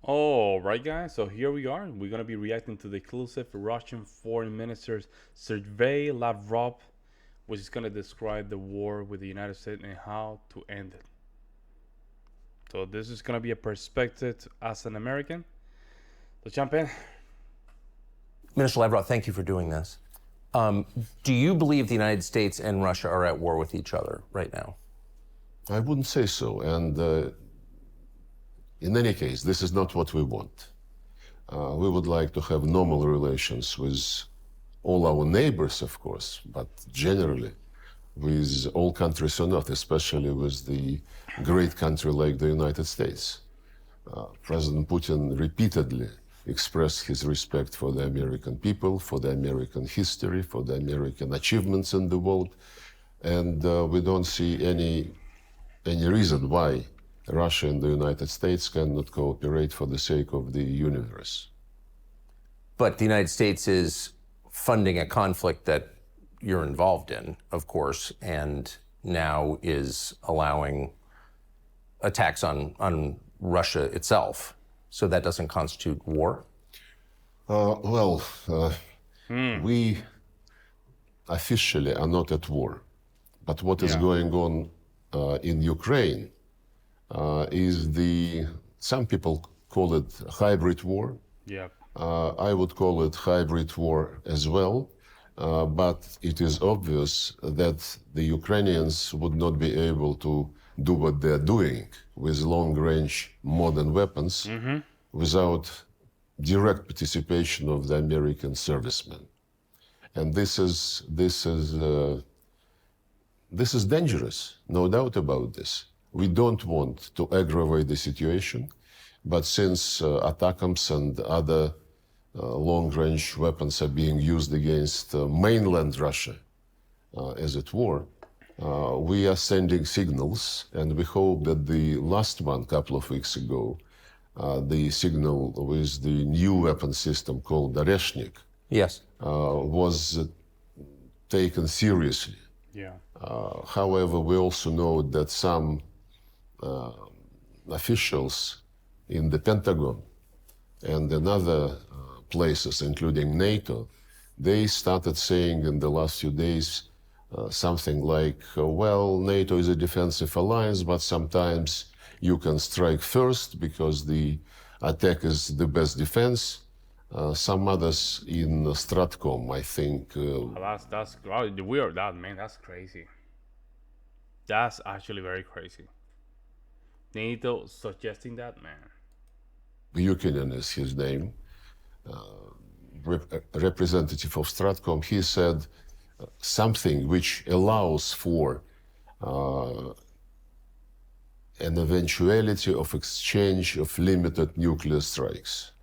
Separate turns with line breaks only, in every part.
All right, guys. So here we are. We're gonna be reacting to the exclusive Russian Foreign Minister Sergey Lavrov, which is gonna describe the war with the United States and how to end it. So this is gonna be a perspective as an American. So jump in.
Minister Lavrov, thank you for doing this. Do you believe the United States and Russia are at war with each other right now?
I wouldn't say so. And in any case, this is not what we want. We would like to have normal relations with all our neighbors, of course, but generally with all countries on earth, especially with the great country like the United States. President Putin repeatedly expressed his respect for the American people, for the American history, for the American achievements in the world. And we don't see any reason why Russia and the United States cannot cooperate for the sake of the universe.
But the United States is funding a conflict that you're involved in, of course, and now is allowing attacks on Russia itself. So that doesn't constitute war?
We officially are not at war. But what is going on in Ukraine is some people call it hybrid war.
Yeah.
I would call it hybrid war as well. But it is obvious that the Ukrainians would not be able to do what they're doing with long-range modern weapons without direct participation of the American servicemen. And this is dangerous, no doubt about this. We don't want to aggravate the situation, but since ATACMS and other long-range weapons are being used against mainland Russia, as it were, we are sending signals, and we hope that the last one, a couple of weeks ago, the signal with the new weapon system called the Reshnik,
Yes.
was taken seriously.
Yeah.
However, we also know that some officials in the Pentagon and in other places, including NATO, they started saying in the last few days something like, well, NATO is a defensive alliance, but sometimes you can strike first because the attack is the best defense. Some others in Stratcom, I think.
That's weird. That's crazy. That's actually very crazy. NATO suggesting that, man.
Buchanan is his name, representative of Stratcom. He said something which allows for an eventuality of exchange of limited nuclear strikes.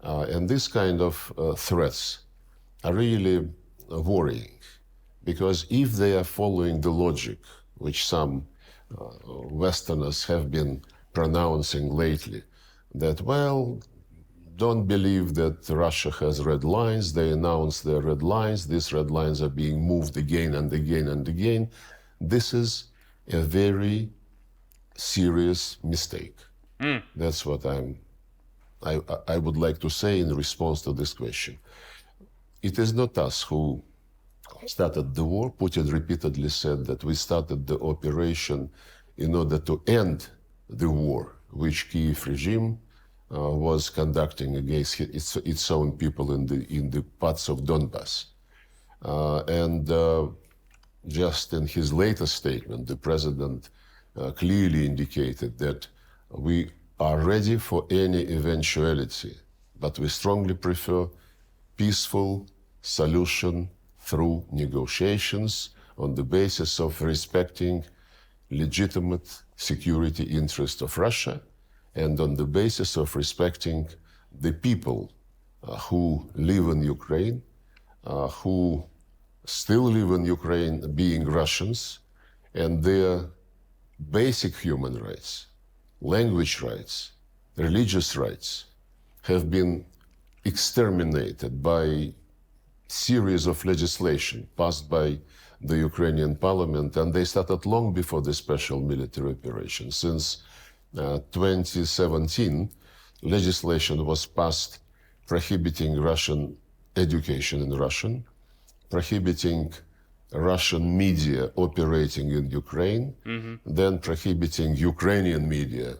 And this kind of threats are really worrying, because if they are following the logic which some Westerners have been pronouncing lately, that, well, don't believe that Russia has red lines, they announce their red lines, these red lines are being moved again and again and again, this is a very serious mistake. That's what I would like to say in response to this question. It is not us who started the war. Putin repeatedly said that we started the operation in order to end the war which Kiev regime was conducting against its own people in the parts of Donbass. And just in his latest statement, the president clearly indicated that we are ready for any eventuality, but we strongly prefer peaceful solution through negotiations on the basis of respecting legitimate security interests of Russia and on the basis of respecting the people who live in Ukraine, who still live in Ukraine being Russians, and their basic human rights, language rights, religious rights have been exterminated by series of legislation passed by the Ukrainian parliament, and they started long before the special military operation. Since 2017, legislation was passed prohibiting Russian education in Russian, prohibiting Russian media operating in Ukraine, then prohibiting Ukrainian media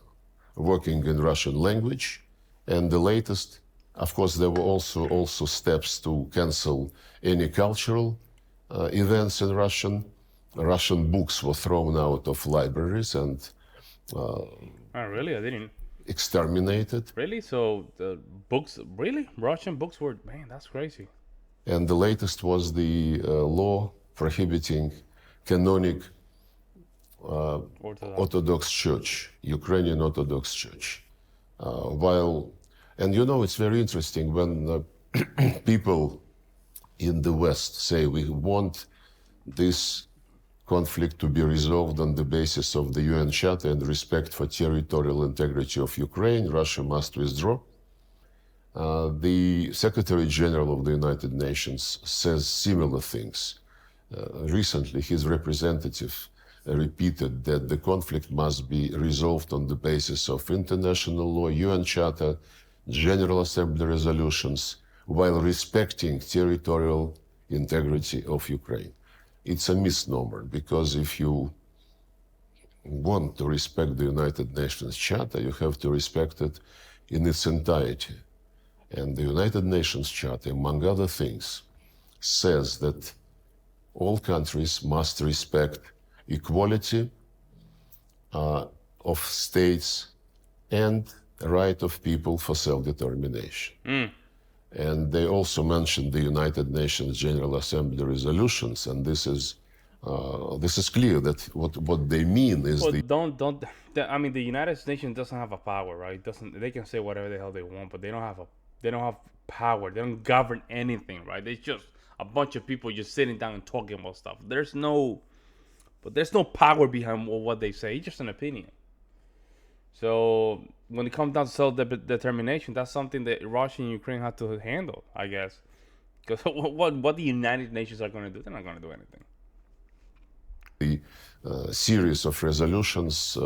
working in Russian language, and the latest, of course, there were also steps to cancel any cultural events in Russian. Russian books were thrown out of libraries and
Oh, really? I didn't.
exterminated.
Really? So the books, really? Russian books were, man, that's crazy.
And the latest was the law prohibiting canonic
Orthodox.
Orthodox Church, Ukrainian Orthodox Church. And you know, it's very interesting when people in the West say we want this conflict to be resolved on the basis of the UN Charter and respect for territorial integrity of Ukraine, Russia must withdraw. The Secretary General of the United Nations says similar things. Recently, his representative repeated that the conflict must be resolved on the basis of international law, UN Charter, General Assembly resolutions, while respecting territorial integrity of Ukraine. It's a misnomer, because if you want to respect the United Nations Charter, you have to respect it in its entirety. And the United Nations Charter, among other things, says that all countries must respect equality of states and the right of people for self-determination. And they also mentioned the United Nations General Assembly resolutions, and this is clear that what they mean is
Well, don't. I mean, the United Nations doesn't have a power, right? Doesn't they can say whatever the hell they want, but they don't have power. They don't govern anything, right? It's just a bunch of people just sitting down and talking about stuff. There's no power behind what they say. It's just an opinion. So when it comes down to self-determination, that's something that Russia and Ukraine have to handle, I guess. Because what the United Nations are going to do, they're not going to do anything.
The series of resolutions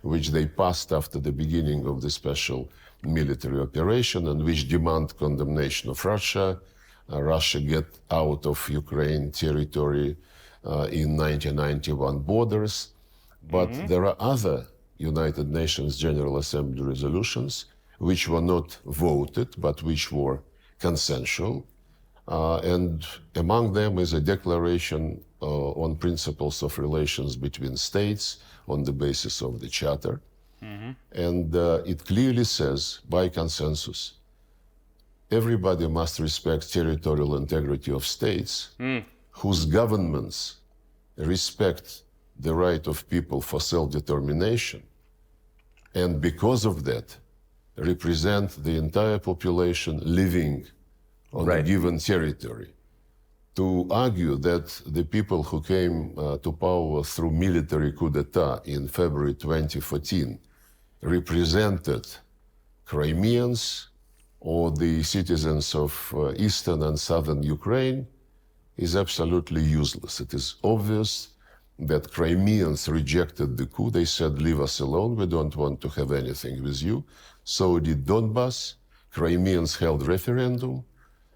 which they passed after the beginning of the special military operation, and which demand condemnation of Russia. Russia get out of Ukraine territory in 1991 borders. But there are other United Nations General Assembly resolutions which were not voted, but which were consensual. And among them is a declaration on principles of relations between states on the basis of the Charter. And it clearly says, by consensus, everybody must respect territorial integrity of states whose governments respect the right of people for self-determination, and because of that, represent the entire population living on a given territory. To argue that the people who came to power through military coup d'etat in February 2014 represented Crimeans or the citizens of eastern and southern Ukraine is absolutely useless. It is obvious that Crimeans rejected the coup. They said, leave us alone, we don't want to have anything with you. So did Donbass. Crimeans held referendum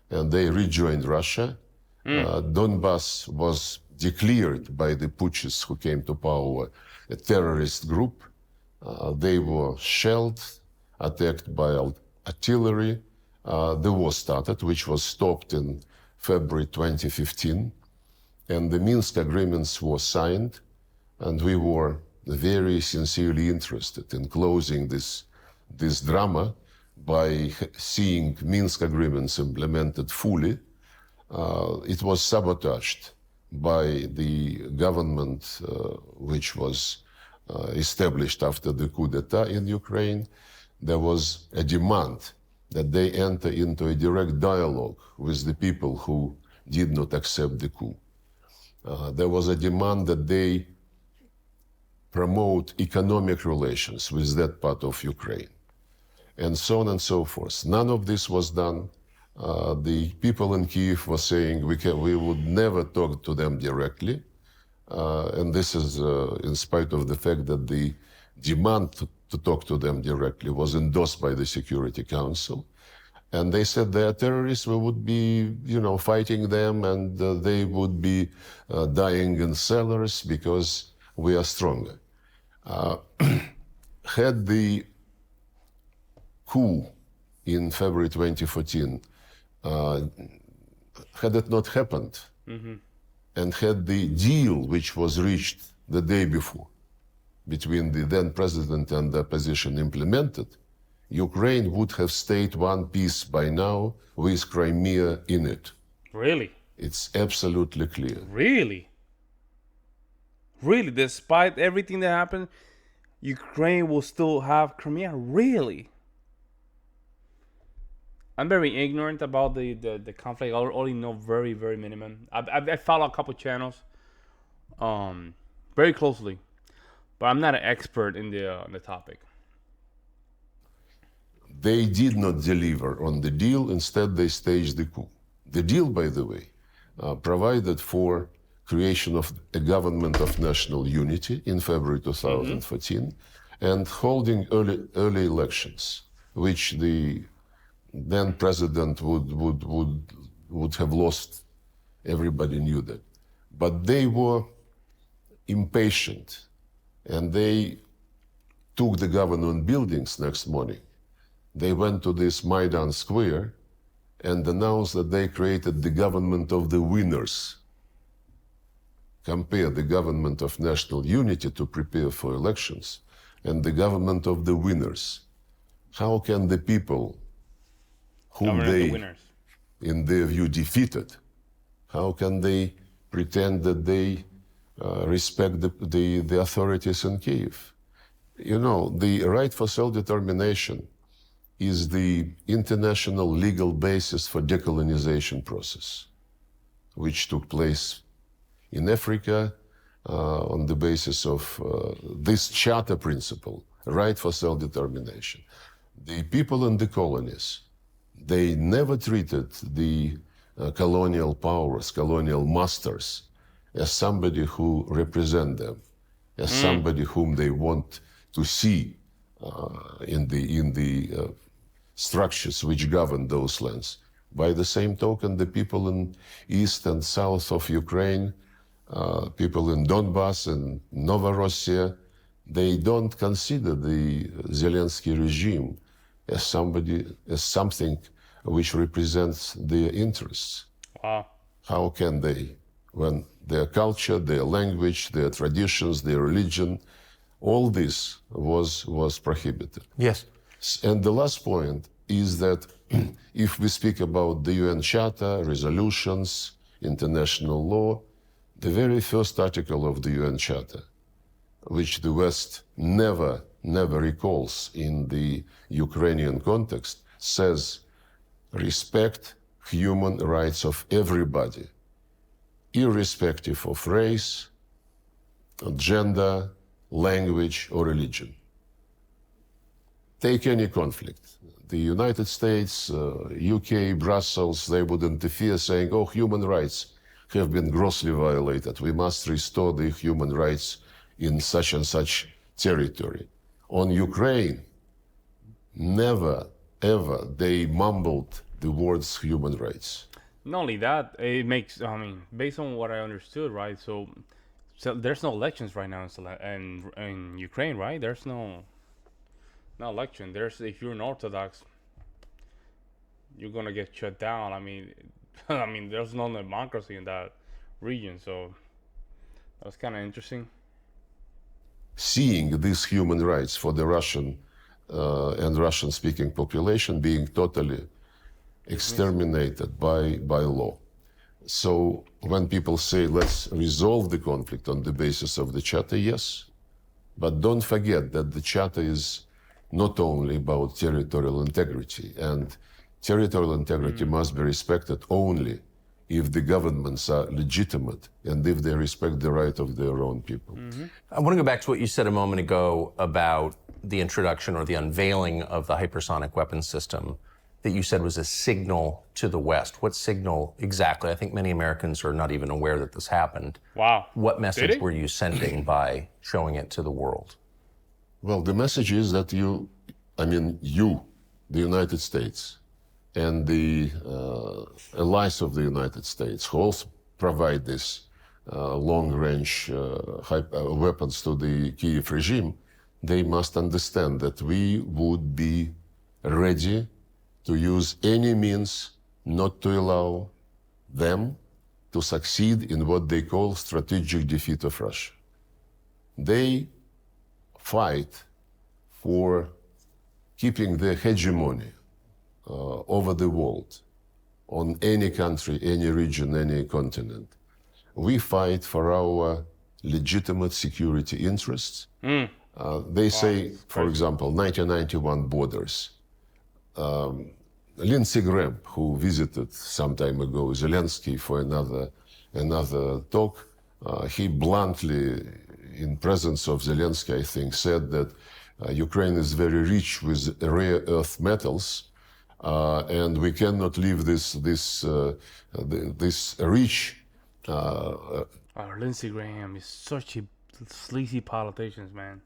and they rejoined Russia. Donbass was declared by the putschists who came to power a terrorist group. They were shelled, attacked by artillery. The war started, which was stopped in February 2015. And the Minsk agreements were signed, and we were very sincerely interested in closing this drama by seeing Minsk agreements implemented fully. It was sabotaged by the government which was established after the coup d'etat in Ukraine. There was a demand that they enter into a direct dialogue with the people who did not accept the coup. There was a demand that they promote economic relations with that part of Ukraine, and so on and so forth. None of this was done. The people in Kyiv were saying we would never talk to them directly, and this is in spite of the fact that the demand to talk to them directly, was endorsed by the Security Council. And they said they are terrorists, we would be, fighting them, and they would be dying in cellars because we are stronger. Had the coup in February 2014, had it not happened, and had the deal which was reached the day before between the then president and the opposition implemented, Ukraine would have stayed one piece by now with Crimea in it.
Really?
It's absolutely clear.
Really? Really? Despite everything that happened, Ukraine will still have Crimea? Really? I'm very ignorant about the conflict. I only know very, very minimum. I follow a couple channels very closely, but I'm not an expert in the topic.
They did not deliver on the deal. Instead, they staged the coup. The deal, by the way, provided for creation of a government of national unity in February 2014 and holding early elections, which the then president would have lost. Everybody knew that. But they were impatient, and they took the government buildings next morning. They went to this Maidan Square and announced that they created the government of the winners. Compare the government of national unity to prepare for elections and the government of the winners. How can the people whom they, in their view, defeated, how can they pretend that they respect the authorities in Kiev? The right for self-determination is the international legal basis for decolonization process, which took place in Africa on the basis of this charter principle, right for self-determination. The people in the colonies, they never treated the colonial powers, colonial masters, as somebody who represent them, as somebody whom they want to see in the structures which govern those lands. By the same token, the people in east and south of Ukraine, people in Donbass and Novorossiya, they don't consider the Zelensky regime as something which represents their interests.
Wow.
How can they, when their culture, their language, their traditions, their religion, all this was prohibited.
Yes.
And the last point is that if we speak about the UN Charter, resolutions, international law, the very first article of the UN Charter, which the West never recalls in the Ukrainian context, says respect human rights of everybody, irrespective of race, gender, language, or religion. Take any conflict. The United States, UK, Brussels, they would interfere saying, oh, human rights have been grossly violated. We must restore the human rights in such and such territory. On Ukraine, never, ever, they mumbled the words human rights.
Not only that, it makes, based on what I understood, right? So there's no elections right now in Ukraine, right? There's no election. If you're an Orthodox, you're gonna get shut down. There's no democracy in that region, so that's kind of interesting.
Seeing these human rights for the Russian and Russian-speaking population being totally exterminated by law. So when people say, let's resolve the conflict on the basis of the Charter, yes, but don't forget that the Charter is not only about territorial integrity, and territorial integrity must be respected only if the governments are legitimate and if they respect the right of their own people.
I want to go back to what you said a moment ago about the introduction or the unveiling of the hypersonic weapons system that you said was a signal to the West. What signal exactly? I think many Americans are not even aware that this happened.
Wow.
What message were you sending by showing it to the world?
Well, the message is that you, the United States, and the allies of the United States, who also provide this long-range weapons to the Kiev regime, they must understand that we would be ready to use any means not to allow them to succeed in what they call strategic defeat of Russia. They fight for keeping their hegemony over the world, on any country, any region, any continent. We fight for our legitimate security interests. They say, for example, 1991 borders. Lindsey Graham, who visited some time ago Zelensky for another talk, he bluntly, in presence of Zelensky, I think, said that Ukraine is very rich with rare earth metals, and we cannot leave this rich.
Lindsey Graham is such a sleazy politician, man.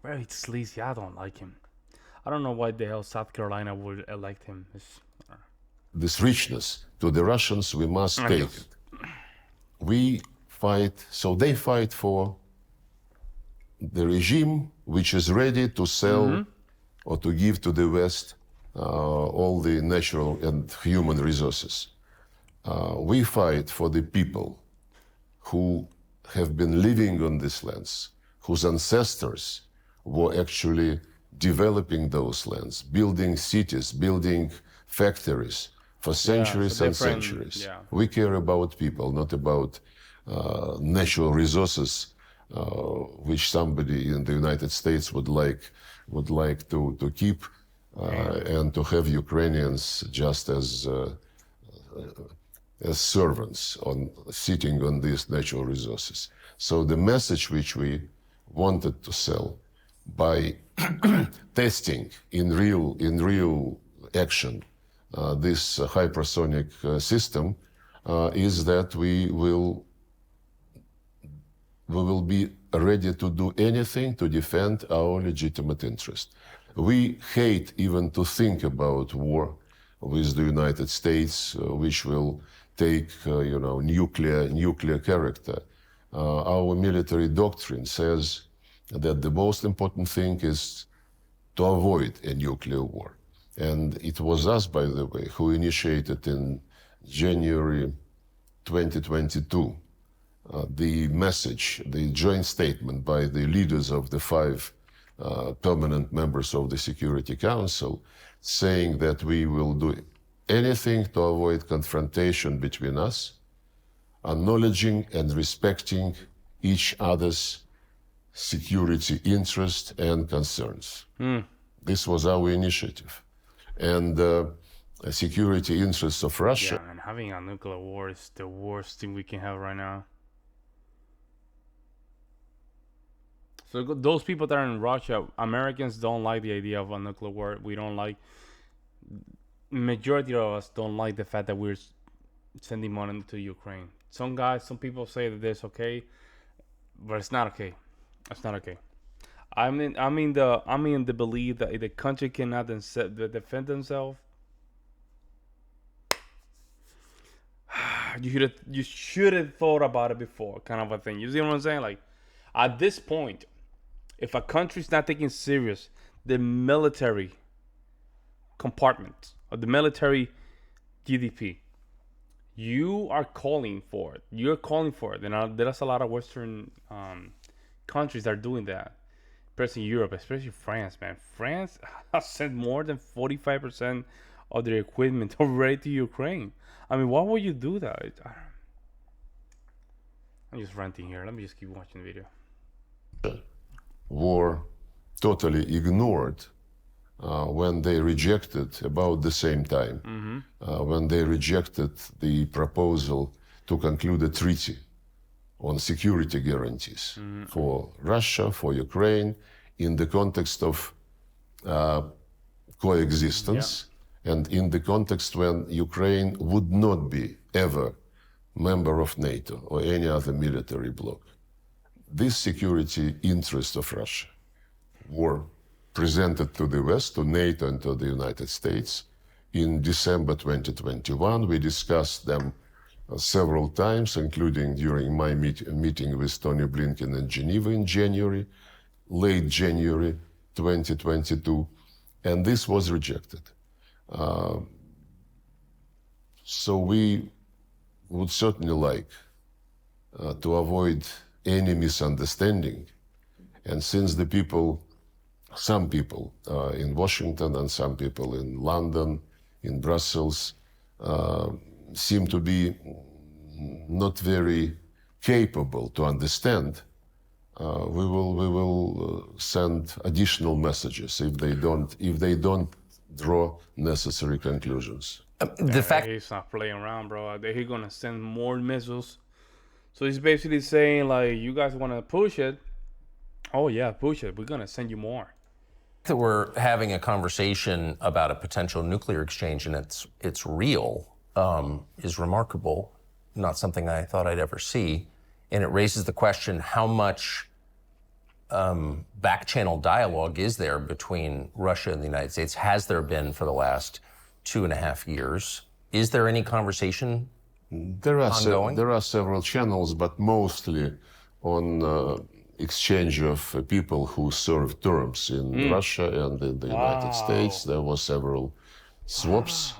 Very sleazy. I don't like him. I don't know why the hell South Carolina would elect him.
This richness to the Russians, we must take it. We fight, so they fight for the regime which is ready to sell or to give to the West all the natural and human resources. We fight for the people who have been living on these lands, whose ancestors were actually developing those lands, building cities, building factories for centuries and centuries.
Yeah.
We care about people, not about natural resources, which somebody in the United States would like to keep and to have Ukrainians just as servants sitting on these natural resources. So the message which we wanted to sell by testing in real action this hypersonic system is that we will be ready to do anything to defend our legitimate interest. We hate even to think about war with the United States, which will take nuclear character. Our military doctrine says that the most important thing is to avoid a nuclear war. And it was us, by the way, who initiated in January 2022 the message, the joint statement by the leaders of the 5 permanent members of the Security Council, saying that we will do anything to avoid confrontation between us, acknowledging and respecting each other's security interests and concerns. This was our initiative. And security interests of Russia.
Yeah, and having a nuclear war is the worst thing we can have right now. So those people that are in Russia, Americans don't like the idea of a nuclear war. We don't like, majority of us don't like the fact that we're sending money to Ukraine. Some people say that it's okay, but it's not okay. It's not okay. I mean the belief that if the country cannot defend themselves, you should have thought about it before, kind of a thing. You see what I'm saying? Like, at this point, if a country's not taking serious the military compartment or the military GDP, you are calling for it. You're calling for it. And there's a lot of Western countries that are doing that. Especially Europe, especially France, man. France has sent more than 45% of their equipment already to Ukraine. I mean, why would you do that? I'm just ranting here. Let me just keep watching the video.
Were totally ignored when they rejected, about the same time, when they rejected the proposal to conclude a treaty on security guarantees for Russia, for Ukraine, in the context of coexistence, and in the context when Ukraine would not be ever member of NATO or any other military bloc. This security interest of Russia were presented to the West, to NATO and to the United States. In December 2021, we discussed them several times, including during my meeting with Tony Blinken in Geneva in January, late January 2022, and this was rejected. So we would certainly like to avoid any misunderstanding. And since the people, some people in Washington and some people in London, in Brussels, seem to be not very capable to understand, we will send additional messages if they don't draw necessary conclusions.
The fact
He's not playing around, bro. He's gonna send more missiles. So he's basically saying, like, you guys want to push it? Oh yeah, push it. We're gonna send you more.
that we're having a conversation about a potential nuclear exchange and it's real is remarkable. Not something I thought I'd ever see. And it raises the question, how much back-channel dialogue is there between Russia and the United States? Has there been for the last 2.5 years? Is there any conversation ongoing?
There are several channels, but mostly on exchange of people who served terms in Russia and in the United States. There were several swaps.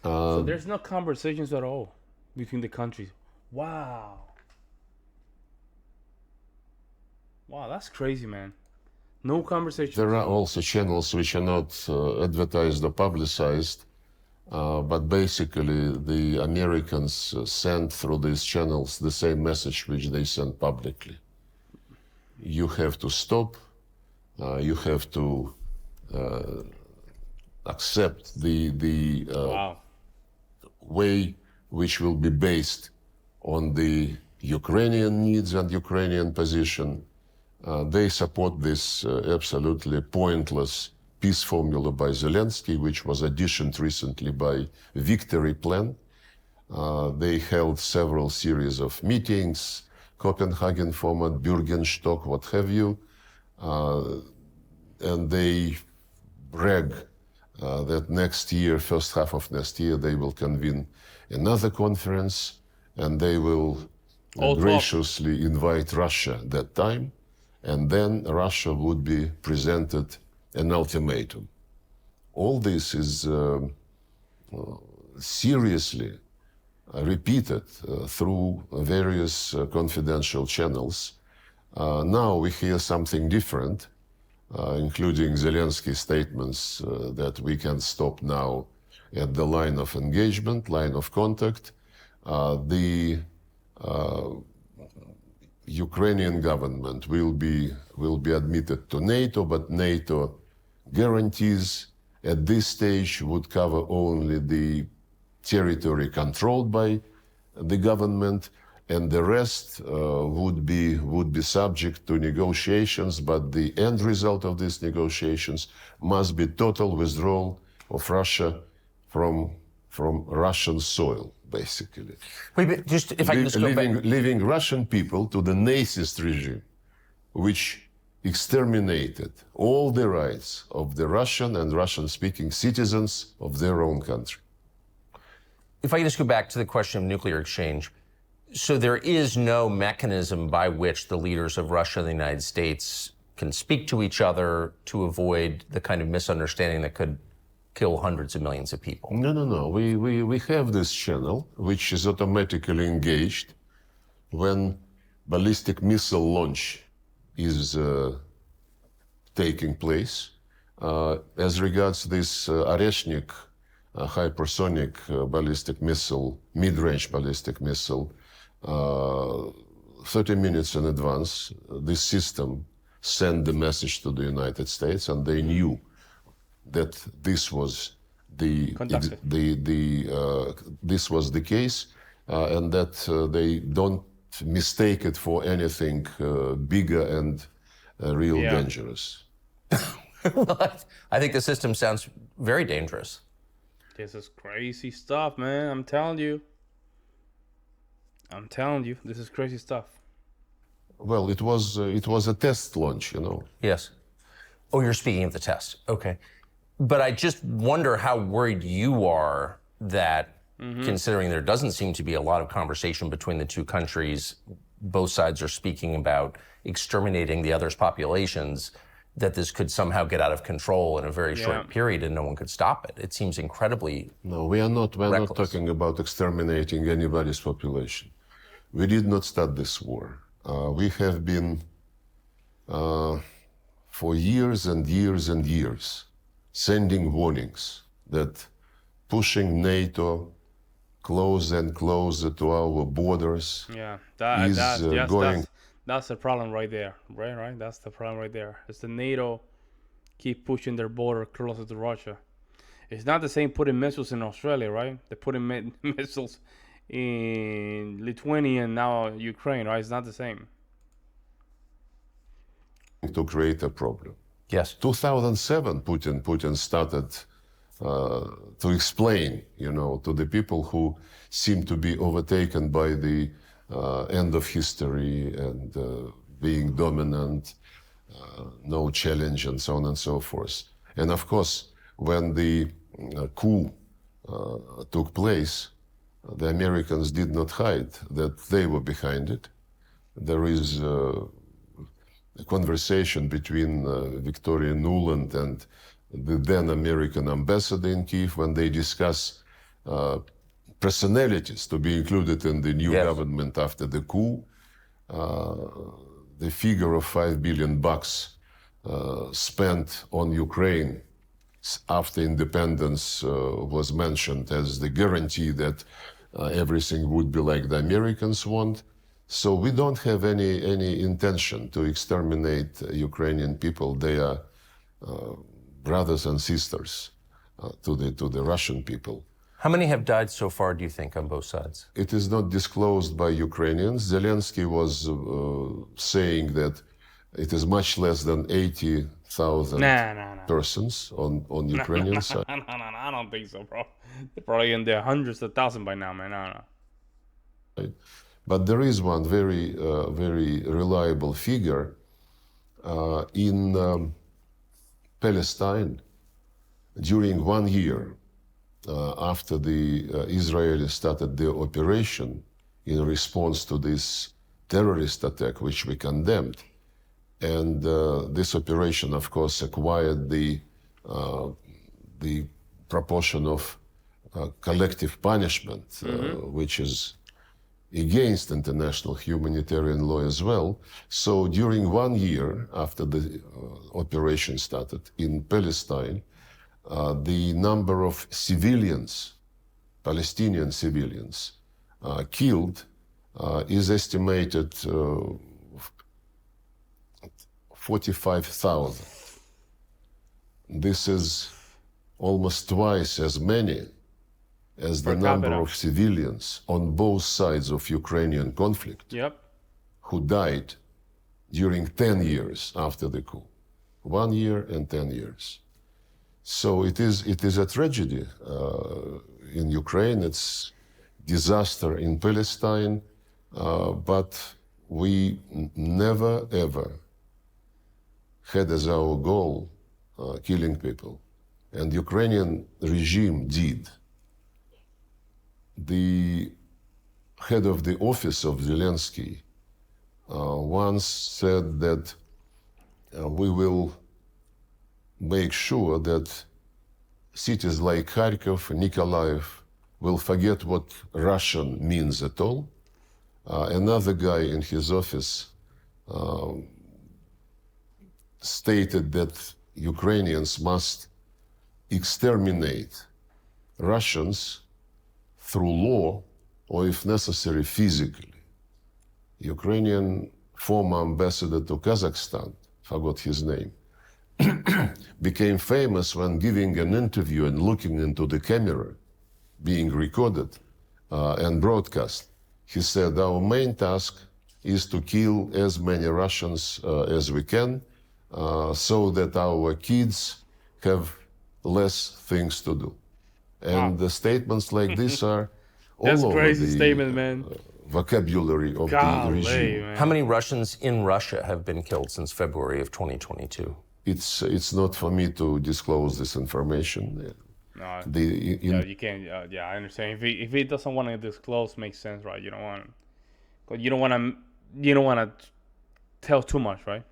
So there's no conversations at all between the countries. Wow. Wow, that's crazy, man. No conversation.
There are also channels which are not advertised or publicized, but basically the Americans send through these channels the same message which they send publicly. You have to stop, you have to accept the
Wow.
way which will be based on the Ukrainian needs and Ukrainian position. They support this absolutely pointless peace formula by Zelensky, which was auditioned recently by Victory Plan. They held several series of meetings, Copenhagen format, Bürgenstock, what have you, and they brag that next year, first half of next year, they will convene another conference and they will graciously invite Russia that time. And then Russia would be presented an ultimatum. All this is seriously repeated through various confidential channels. Now we hear something different, including Zelensky's statements that we can stop now at the line of engagement, line of contact. The Ukrainian government will be admitted to NATO, but NATO guarantees at this stage would cover only the territory controlled by the government, and the rest would be subject to negotiations. But the end result of these negotiations must be total withdrawal of Russia from Russian soil, basically.
Wait, but just if I can just go back.
Leaving Russian people to the Nazist regime, which exterminated all the rights of the Russian and Russian-speaking citizens of their own country.
If I can just go back to the question of nuclear exchange. So there is no mechanism by which the leaders of Russia and the United States can speak to each other to avoid the kind of misunderstanding that could kill hundreds of millions of people.
No. We have this channel, which is automatically engaged when ballistic missile launch is taking place. As regards this Oreshnik hypersonic ballistic missile, mid-range ballistic missile, 30 minutes in advance, this system sent the message to the United States, and they knew that this was the case, and that they don't mistake it for anything bigger and real dangerous.
I think the system sounds very dangerous.
This is crazy stuff, man. I'm telling you, this is crazy stuff.
Well, it was a test launch, you know.
Yes. Oh, you're speaking of the test. Okay. But I just wonder how worried you are that, considering there doesn't seem to be a lot of conversation between the two countries, both sides are speaking about exterminating the other's populations, that this could somehow get out of control in a very short period and no one could stop it. It seems incredibly
No, we're not
reckless.
talking about exterminating anybody's population. We did not start this war. We have been, for years and years and years, sending warnings that pushing NATO closer and closer to our borders
Yeah, that's the problem right there, right? That's the problem right there. It's the NATO keep pushing their border closer to Russia. It's not the same putting missiles in Australia, right? They're putting missiles in Lithuania and now Ukraine, right? It's not the same.
to create a problem.
Yes.
2007, Putin started to explain, to the people who seem to be overtaken by the end of history and being dominant, no challenge, and so on and so forth. And of course, when the coup took place, the Americans did not hide that they were behind it. There is a conversation between Victoria Nuland and the then American ambassador in Kiev when they discuss personalities to be included in the new government after the coup. The figure of $5 billion spent on Ukraine after independence was mentioned as the guarantee that everything would be like the Americans want. So we don't have any intention to exterminate Ukrainian people. They are brothers and sisters to the Russian people.
How many have died so far, do you think, on both sides?
It is not disclosed by Ukrainians. Zelensky was saying that it is much less than 80,000 persons on Ukrainian side.
No, I don't think so, bro. They're probably in the hundreds of thousands by now, man. No.
Right. But there is one very reliable figure in Palestine. During 1 year after the Israelis started their operation in response to this terrorist attack, which we condemned, and this operation, of course, acquired the proportion of collective punishment, which is against international humanitarian law as well. So during 1 year after the operation started in Palestine, the number of civilians, Palestinian civilians, killed is estimated 45,000. This is almost twice as many as the number of civilians on both sides of Ukrainian conflict who died during 10 years after the coup. 1 year and 10 years. So it is a tragedy in Ukraine. It's disaster in Palestine, but we never ever had as our goal killing people, and Ukrainian regime did. The head of the office of Zelensky once said that we will make sure that cities like Kharkov, Nikolaev will forget what Russian means at all. Another guy in his office stated that Ukrainians must exterminate Russians through law, or if necessary, physically. Ukrainian former ambassador to Kazakhstan, forgot his name, became famous when giving an interview and looking into the camera, being recorded and broadcast. He said, our main task is to kill as many Russians as we can, so that our kids have less things to do. And the statements like this are all over
crazy
the
statement, man.
Vocabulary of the regime.
Man.
How many Russians in Russia have been killed since February of 2022?
it's not for me to disclose this information.
No,
The
yeah,
in,
you can't. Yeah, I understand. If he doesn't want to disclose, makes sense, right? You don't want, cause you don't want to tell too much, right?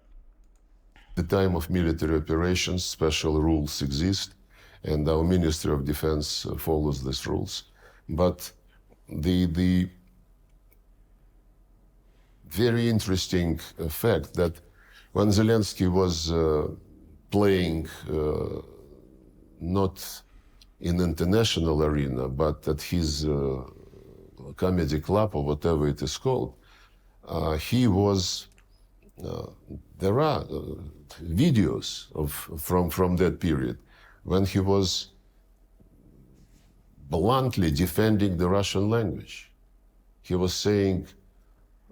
the time of military operations, special rules exist, and our Ministry of Defense follows these rules. But the very interesting fact that when Zelensky was playing not in international arena, but at his comedy club or whatever it is called, he was. There are videos from that period when he was bluntly defending the Russian language. He was saying,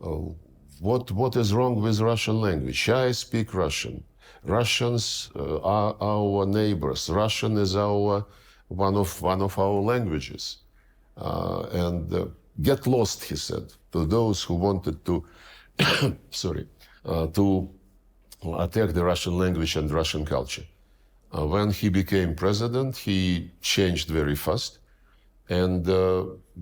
oh, what is wrong with Russian language? I speak Russian. Russians are our neighbors. Russian is one of our languages. Get lost, he said, to those who wanted to, to attack the Russian language and Russian culture. When he became president, he changed very fast. And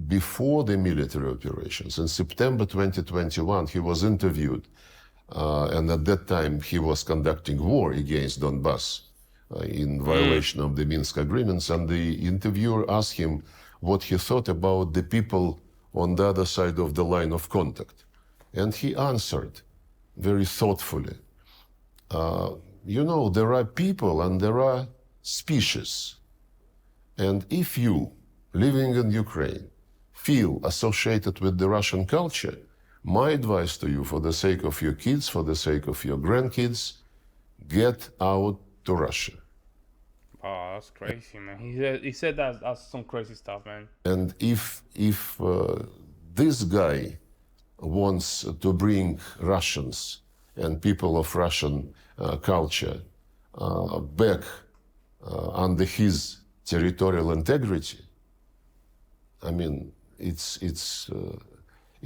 before the military operations, in September 2021, he was interviewed. And at that time, he was conducting war against Donbass in violation of the Minsk agreements. And the interviewer asked him what he thought about the people on the other side of the line of contact. And he answered very thoughtfully, you know, there are people and there are species. And if you, living in Ukraine, feel associated with the Russian culture, my advice to you, for the sake of your kids, for the sake of your grandkids, get out to Russia.
Oh, that's crazy, man. He said that's some crazy stuff, man.
And if this guy wants to bring Russians and people of Russian culture back under his territorial integrity, I mean, it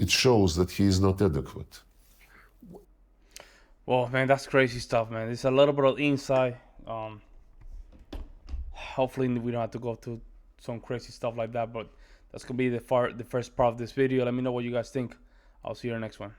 shows that he is not adequate.
Well, man, that's crazy stuff, man. It's a little bit of insight. Hopefully, we don't have to go through some crazy stuff like that. But that's gonna be the first part of this video. Let me know what you guys think. I'll see you in the next one.